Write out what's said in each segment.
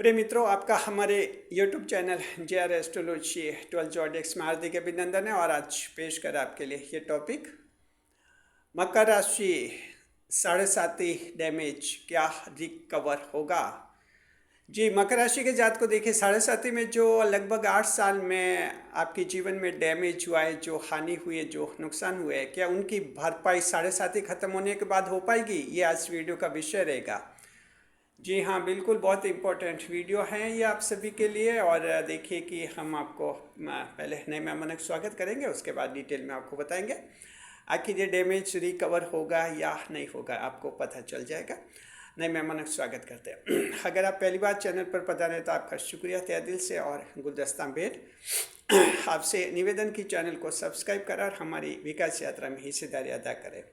प्रिय मित्रों, आपका हमारे YouTube चैनल JR एस्ट्रोलॉजी 12 जॉडिक्स में हार्दिक अभिनंदन है। और आज पेश कर आपके लिए ये टॉपिक, मकर राशि साढ़े साती डैमेज क्या रिकवर होगा। जी, मकर राशि के जात को देखिए, साढ़े साती में जो लगभग 8 साल में आपके जीवन में डैमेज हुआ है, जो हानि हुई है, जो नुकसान हुए हैं, क्या उनकी भरपाई साढ़े साती खत्म होने के बाद हो पाएगी? ये आज वीडियो का विषय रहेगा। जी हाँ, बिल्कुल, बहुत इम्पोर्टेंट वीडियो है ये आप सभी के लिए। और देखिए कि हम आपको पहले नए मेहमानों का स्वागत करेंगे, उसके बाद डिटेल में आपको बताएंगे आखिर ये डैमेज रिकवर होगा या नहीं होगा, आपको पता चल जाएगा। नए मेहमानों का स्वागत करते हैं। अगर आप पहली बार चैनल पर पधारे तो आपका शुक्रिया तहे दिल से, और गुलदस्ता भेंट आपसे निवेदन की चैनल को सब्सक्राइब करें और हमारी विकास यात्रा में हिस्सेदारी अदा करें।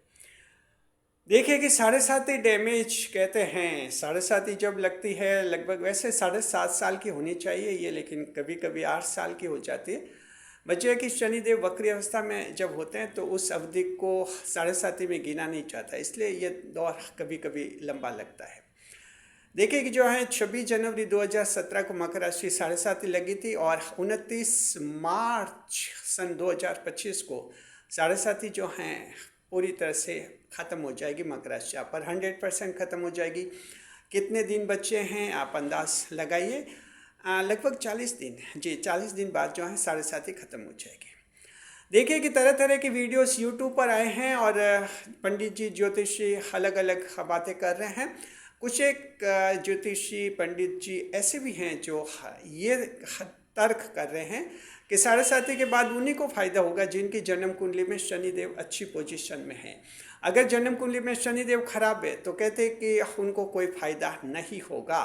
देखिए कि साढ़े साती डैमेज कहते हैं, साढ़े साती जब लगती है लगभग, वैसे 7.5 साल की होनी चाहिए ये, लेकिन कभी कभी 8 साल की हो जाती है। बच्चे कि शनिदेव वक्री अवस्था में जब होते हैं तो उस अवधि को साढ़े साती में गिना नहीं चाहता, इसलिए ये दौर कभी कभी लंबा लगता है। देखिए कि जो है 26 जनवरी 2017 को मकर राशि साढ़े साती लगी थी, और 29 मार्च सन 2025 को साढ़े साती जो हैं पूरी तरह से ख़त्म हो जाएगी। मकर राशि पर 100% ख़त्म हो जाएगी। कितने दिन बचे हैं आप अंदाज लगाइए, लगभग 40 दिन। जी, 40 दिन बाद जो है साढ़े साती ख़त्म हो जाएगी। देखिए कि तरह तरह की वीडियोस यूट्यूब पर आए हैं, और पंडित जी ज्योतिषी अलग अलग बातें कर रहे हैं। कुछ एक ज्योतिषी पंडित जी ऐसे भी हैं जो ये तर्क कर रहे हैं कि साढ़े साती के बाद उन्हीं को फायदा होगा जिनकी जन्म कुंडली में शनिदेव अच्छी पोजीशन में है। अगर जन्म कुंडली में शनिदेव खराब है तो कहते हैं कि उनको कोई फायदा नहीं होगा।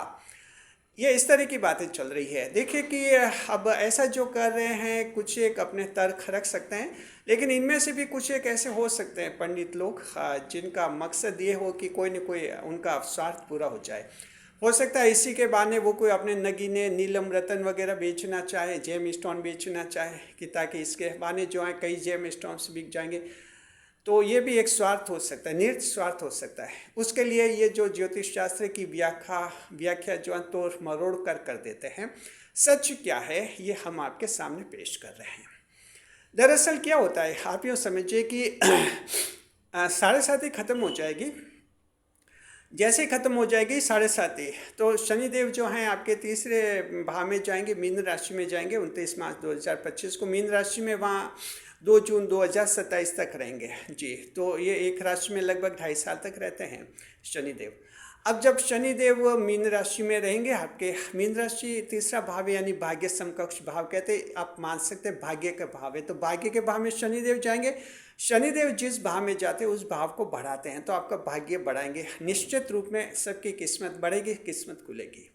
ये इस तरह की बातें चल रही है। देखिए कि अब ऐसा जो कर रहे हैं, कुछ एक अपने तर्क रख सकते हैं, लेकिन इनमें से भी कुछ एक ऐसे हो सकते हैं पंडित लोग जिनका मकसद ये हो कि कोई न कोई उनका स्वार्थ पूरा हो जाए। हो सकता है इसी के बहाने वो कोई अपने नगीने नीलम रतन वगैरह बेचना चाहे, जेम स्टोन बेचना चाहे, कि ताकि इसके बहाने जो है कई जेम स्टोन्स बिक जाएंगे। तो ये भी एक स्वार्थ हो सकता है, निहित स्वार्थ हो सकता है। उसके लिए ये जो ज्योतिष शास्त्र की व्याख्या जो है तोड़ मरोड़ कर देते हैं। सच क्या है ये हम आपके सामने पेश कर रहे हैं। दरअसल क्या होता है, आप यूँ समझिए कि साढ़े साती खत्म हो जाएगी। जैसे ही खत्म हो जाएगी साढ़े साती, तो शनिदेव जो हैं आपके तीसरे भाव में जाएंगे, मीन राशि में जाएंगे। 29 मार्च 2025 को मीन राशि में, वहाँ 2 जून 2027 तक रहेंगे। जी, तो ये एक राशि में लगभग 2.5 साल तक रहते हैं शनिदेव। अब जब शनिदेव मीन राशि में रहेंगे, आपके मीन राशि तीसरा भाव है, यानी भाग्य समकक्ष भाव कहते हैं, आप मान सकते हैं भाग्य का भाव है। तो भाग्य के भाव में शनिदेव जाएंगे। शनिदेव जिस भाव में जाते हैं उस भाव को बढ़ाते हैं, तो आपका भाग्य बढ़ाएंगे। निश्चित रूप में सबकी किस्मत बढ़ेगी, किस्मत खुलेगी।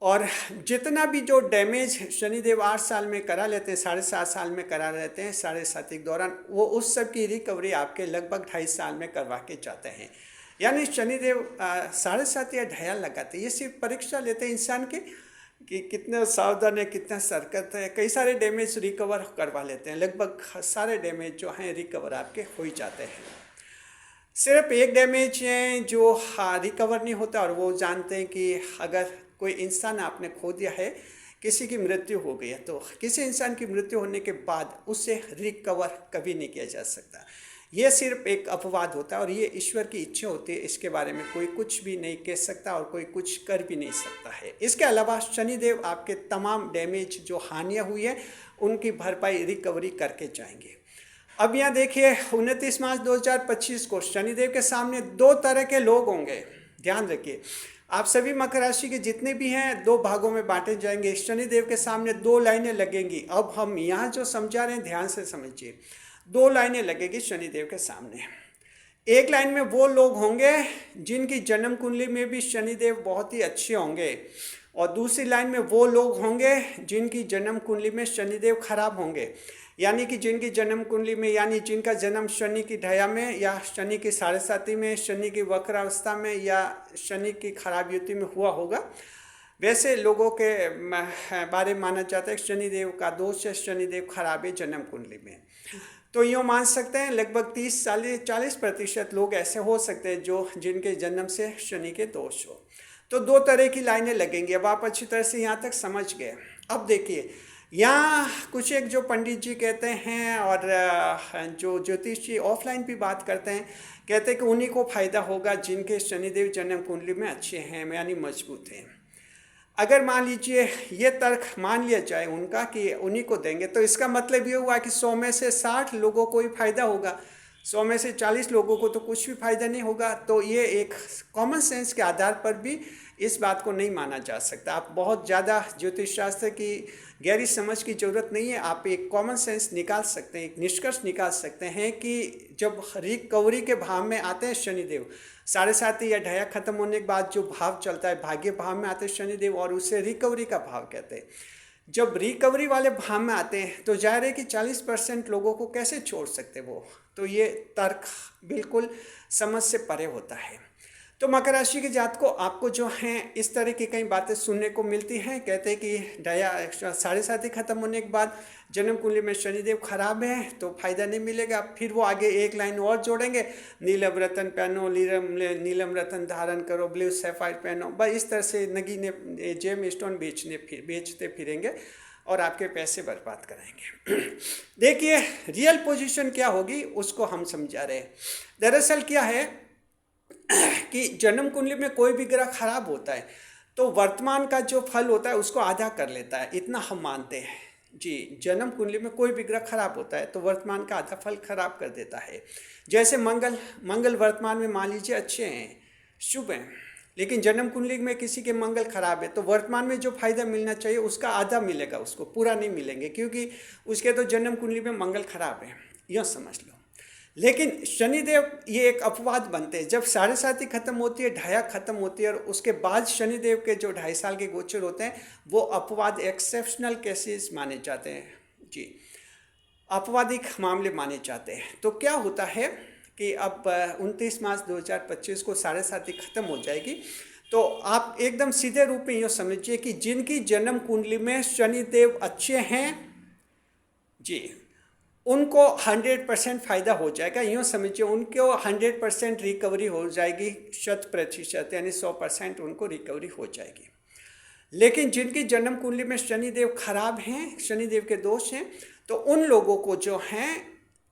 और जितना भी जो डैमेज शनिदेव 8 साल में करा लेते हैं, 7.5 साल में करा लेते हैं साढ़े साती के दौरान, वो उस सब की रिकवरी आपके लगभग 2.5 साल में करवा के जाते हैं। यानी शनिदेव साढ़े सात या ढाया लगाते हैं। ये सिर्फ परीक्षा लेते हैं इंसान की कि कितना सावधान है, कितना सतर्क है। कई सारे डैमेज रिकवर करवा लेते हैं, लगभग सारे डैमेज जो हैं रिकवर आपके हो ही जाते हैं। सिर्फ एक डैमेज है जो रिकवर नहीं होता, और वो जानते हैं कि अगर कोई इंसान आपने खो दिया है, किसी की मृत्यु हो गई है, तो किसी इंसान की मृत्यु होने के बाद उससे रिकवर कभी नहीं किया जा सकता। ये सिर्फ एक अपवाद होता है, और ये ईश्वर की इच्छा होती है। इसके बारे में कोई कुछ भी नहीं कह सकता और कोई कुछ कर भी नहीं सकता है। इसके अलावा शनिदेव आपके तमाम डैमेज जो हानियाँ हुई है उनकी भरपाई रिकवरी करके जाएंगे। अब यहाँ देखिए 29 मार्च 2025 को शनिदेव के सामने 2 तरह के लोग होंगे। ध्यान रखिए, आप सभी मकर राशि के जितने भी हैं 2 भागों में बांटे जाएंगे। शनिदेव के सामने 2 लाइनें लगेंगी। अब हम यहाँ जो समझा रहे हैं ध्यान से समझिए। 2 लाइनें लगेगी शनिदेव के सामने। एक लाइन में वो लोग होंगे जिनकी जन्म कुंडली में भी शनिदेव बहुत ही अच्छे होंगे, और दूसरी लाइन में वो लोग होंगे जिनकी जन्म कुंडली में शनिदेव खराब होंगे। यानी कि जिनकी जन्म कुंडली में, यानी जिनका जन्म शनि की ढया में, या शनि की साढ़े साती में, शनि की वक्रावस्था में, या शनि की खराब युति में हुआ होगा, वैसे लोगों के बारे में माना जाता है शनिदेव का दोष है, शनिदेव खराब है जन्म कुंडली में। तो यूँ मान सकते हैं लगभग 30 से 40% लोग ऐसे हो सकते हैं जो जिनके जन्म से शनि के दोष हो। तो दो तरह की लाइनें लगेंगी। अब आप अच्छी तरह से यहाँ तक समझ गए। अब देखिए, यहाँ कुछ एक जो पंडित जी कहते हैं और जो ज्योतिष जी ऑफलाइन भी बात करते हैं, कहते हैं कि उन्हीं को फायदा होगा जिनके शनिदेव जन्म कुंडली में अच्छे हैं, यानी मजबूत हैं। अगर मान लीजिए ये तर्क मान लिया जाए उनका कि उन्हीं को देंगे, तो इसका मतलब ये हुआ कि 100 में से 60 लोगों को ही फायदा होगा, 100 में से 40 लोगों को तो कुछ भी फायदा नहीं होगा। तो ये एक कॉमन सेंस के आधार पर भी इस बात को नहीं माना जा सकता। आप बहुत ज़्यादा ज्योतिष शास्त्र की गहरी समझ की ज़रूरत नहीं है। आप एक कॉमन सेंस निकाल सकते हैं, एक निष्कर्ष निकाल सकते हैं कि जब रिकवरी के भाव में आते हैं शनिदेव, 7.5 या ढाया खत्म होने के बाद जो भाव चलता है, भाग्य भाव में आते हैं शनिदेव और उसे रिकवरी का भाव कहते हैं। जब रिकवरी वाले भाव में आते हैं तो जाहिर है कि 40% लोगों को कैसे छोड़ सकते वो। तो ये तर्क बिल्कुल समझ से परे होता है। तो मकर राशि के जात को आपको जो हैं इस तरह की कई बातें सुनने को मिलती हैं। कहते हैं कि ढाया 7.5 खत्म होने के बाद जन्म कुंडली में शनिदेव खराब है तो फायदा नहीं मिलेगा। फिर वो आगे एक लाइन और जोड़ेंगे, नीलम रतन पहनो, नीलम रतन धारण करो, ब्लू सैफायर पहनो। बस इस तरह से नगीने जेम स्टोन बेचते फिरेंगे और आपके पैसे बर्बाद कराएंगे। देखिए, रियल पोजीशन क्या होगी उसको हम समझा रहे हैं। दरअसल क्या है कि जन्म कुंडली में कोई भी ग्रह खराब होता है तो वर्तमान का जो फल होता है उसको आधा कर लेता है, इतना हम मानते हैं जी। जन्म कुंडली में कोई भी ग्रह खराब होता है तो वर्तमान का आधा फल खराब कर देता है। जैसे मंगल वर्तमान में मान लीजिए अच्छे हैं, शुभ हैं, लेकिन जन्म कुंडली में किसी के मंगल खराब है तो वर्तमान में जो फायदा मिलना चाहिए उसका आधा मिलेगा, उसको पूरा नहीं मिलेंगे, क्योंकि उसके तो जन्म कुंडली में मंगल खराब है, यूँ समझ लो। लेकिन शनिदेव ये एक अपवाद बनते हैं। जब 7.5 खत्म होती है, ढाया खत्म होती है और उसके बाद शनिदेव के जो 2.5 साल के गोचर होते हैं वो अपवाद, एक्सेप्शनल केसेस माने जाते हैं जी, अपवादिक मामले माने जाते हैं। तो क्या होता है कि अब 29 मार्च 2025 को 7.5 खत्म हो जाएगी। तो आप एकदम सीधे रूप में ये समझिए कि जिनकी जन्म कुंडली में शनिदेव अच्छे हैं जी, उनको 100% फ़ायदा हो जाएगा। यूँ समझिए उनको 100% रिकवरी हो जाएगी, 100%, यानी 100% उनको रिकवरी हो जाएगी। लेकिन जिनकी जन्म कुंडली में शनिदेव खराब हैं, शनिदेव के दोष हैं, तो उन लोगों को जो हैं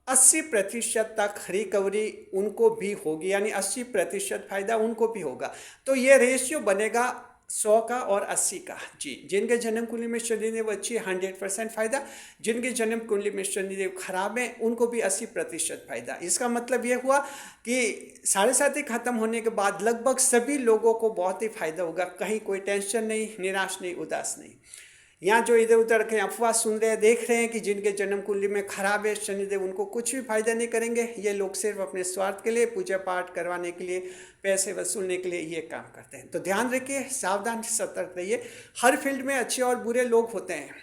80% तक रिकवरी उनको भी होगी, यानी 80% फायदा उनको भी होगा। तो ये रेशियो बनेगा 100 का और 80 का जी। जिनके जन्म कुंडली में शनिदेव अच्छी है 100% फायदा, जिनके जन्म कुंडली में शनिदेव खराब है उनको भी 80% फायदा। इसका मतलब ये हुआ कि 7.5 खत्म होने के बाद लगभग सभी लोगों को बहुत ही फायदा होगा। कहीं कोई टेंशन नहीं, निराश नहीं, उदास नहीं। यहाँ जो इधर उधर के अफवाह सुन रहे हैं, देख रहे हैं कि जिनके जन्म कुंडली में खराब है शनिदेव, उनको कुछ भी फायदा नहीं करेंगे। ये लोग सिर्फ अपने स्वार्थ के लिए, पूजा पाठ करवाने के लिए, पैसे वसूलने के लिए ये काम करते हैं। तो ध्यान रखिए, सावधान, सतर्क रहिए। हर फील्ड में अच्छे और बुरे लोग होते हैं।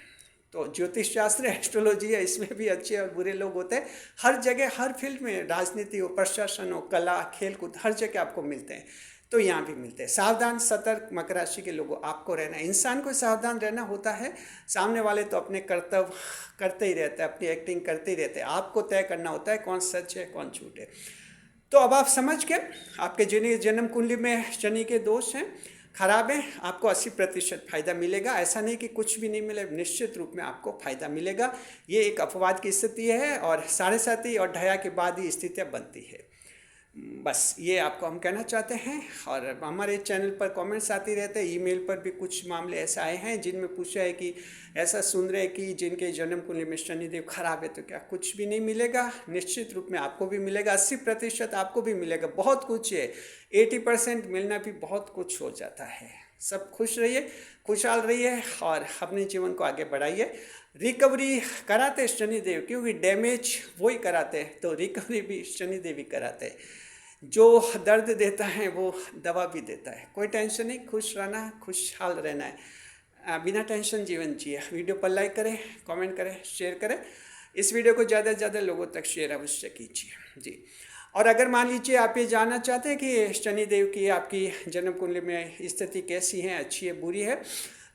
तो ज्योतिष शास्त्र, एस्ट्रोलॉजी है, इसमें भी अच्छे और बुरे लोग होते हैं। हर जगह, हर फील्ड में, राजनीति हो, प्रशासन हो, कला, खेलकूद, हर जगह आपको मिलते हैं। तो यहाँ भी मिलते हैं। सावधान, सतर्क मकर राशि के लोगों आपको रहना है। इंसान को सावधान रहना होता है। सामने वाले तो अपने कर्तव्य करते ही रहते हैं, अपनी एक्टिंग करते ही रहते हैं। आपको तय करना होता है कौन सच है कौन झूठ है। तो अब आप समझ के, आपके जिन्हें जन्म कुंडली में शनि के दोष हैं, खराब है, आपको 80% फायदा मिलेगा। ऐसा नहीं कि कुछ भी नहीं मिले, निश्चित रूप में आपको फायदा मिलेगा। ये एक अपवाद की स्थिति है और 7.5 और ढाया के बाद ही स्थितियाँ बनती है। बस ये आपको हम कहना चाहते हैं। और हमारे चैनल पर कमेंट्स आती रहते हैं, ईमेल पर भी कुछ मामले ऐसे आए हैं जिनमें पूछा है कि ऐसा सुन रहे हैं कि जिनके जन्म कुंडली में शनिदेव खराब है तो क्या कुछ भी नहीं मिलेगा? निश्चित रूप में आपको भी मिलेगा, 80% आपको भी मिलेगा। बहुत कुछ है, 80% मिलना भी बहुत कुछ हो जाता है। सब खुश रहिए, खुशहाल रहिए और अपने जीवन को आगे बढ़ाइए। रिकवरी कराते शनिदेव, क्योंकि डैमेज वही कराते हैं, तो रिकवरी भी शनिदेव ही कराते हैं। जो दर्द देता है वो दवा भी देता है। कोई टेंशन नहीं, खुश रहना, खुशहाल रहना है, बिना टेंशन जीवन जिए। वीडियो पर लाइक करें, कमेंट करें, शेयर करें। इस वीडियो को ज़्यादा से ज़्यादा लोगों तक शेयर अवश्य कीजिए जी। और अगर मान लीजिए आप ये जानना चाहते हैं कि शनिदेव की आपकी जन्म कुंडली में स्थिति कैसी है, अच्छी है, बुरी है,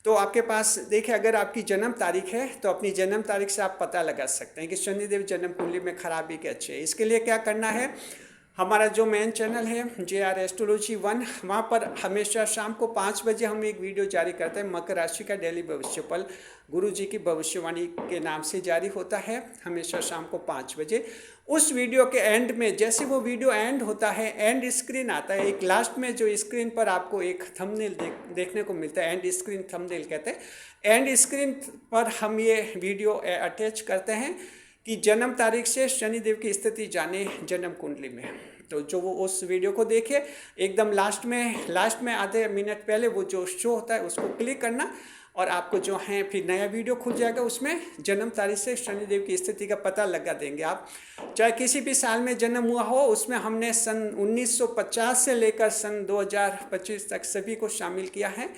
तो आपके पास देखिए, अगर आपकी जन्म तारीख है तो अपनी जन्म तारीख से आप पता लगा सकते हैं कि शनिदेव जन्म कुंडली में खराबी के अच्छे है। इसके लिए क्या करना है, हमारा जो मेन चैनल है JR एस्ट्रोलॉजी 1, वहाँ पर हमेशा शाम को 5 बजे हम एक वीडियो जारी करते हैं। मकर राशि का डेली भविष्यफल गुरु जी की भविष्यवाणी के नाम से जारी होता है, हमेशा शाम को 5 बजे। उस वीडियो के एंड में, जैसे वो वीडियो एंड होता है, एंड स्क्रीन आता है, एक लास्ट में जो स्क्रीन पर आपको एक थंबनेल देखने को मिलता है, एंड स्क्रीन थंबनेल कहते हैं। एंड स्क्रीन पर हम ये वीडियो अटैच करते हैं कि जन्म तारीख से शनिदेव की स्थिति जाने जन्म कुंडली में। तो जो वो उस वीडियो को देखे, एकदम लास्ट में आधे मिनट पहले वो जो शो होता है उसको क्लिक करना, और आपको जो है फिर नया वीडियो खुल जाएगा, उसमें जन्म तारीख से शनिदेव की स्थिति का पता लगा देंगे आप। चाहे किसी भी साल में जन्म हुआ हो, उसमें हमने सन 1950 से लेकर सन 2025 तक सभी को शामिल किया है।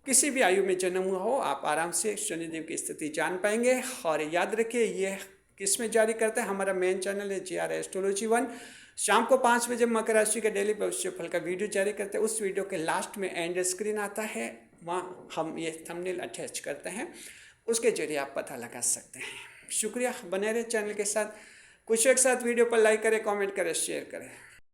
किसी भी आयु में जन्म हुआ हो, आप आराम से शनिदेव की स्थिति जान पाएंगे। और याद रखिए, ये किस में जारी करते हैं, हमारा मेन चैनल है JR एस्ट्रोलॉजी 1। शाम को 5 बजे मकर राशि के डेली भविष्यफल का वीडियो जारी करते हैं। उस वीडियो के लास्ट में एंड स्क्रीन आता है, वहाँ हम ये थंबनेल अटैच करते हैं, उसके जरिए आप पता लगा सकते हैं। शुक्रिया, बने रहे चैनल के साथ। कुछ एक साथ वीडियो पर लाइक करें, कमेंट करें, शेयर करें।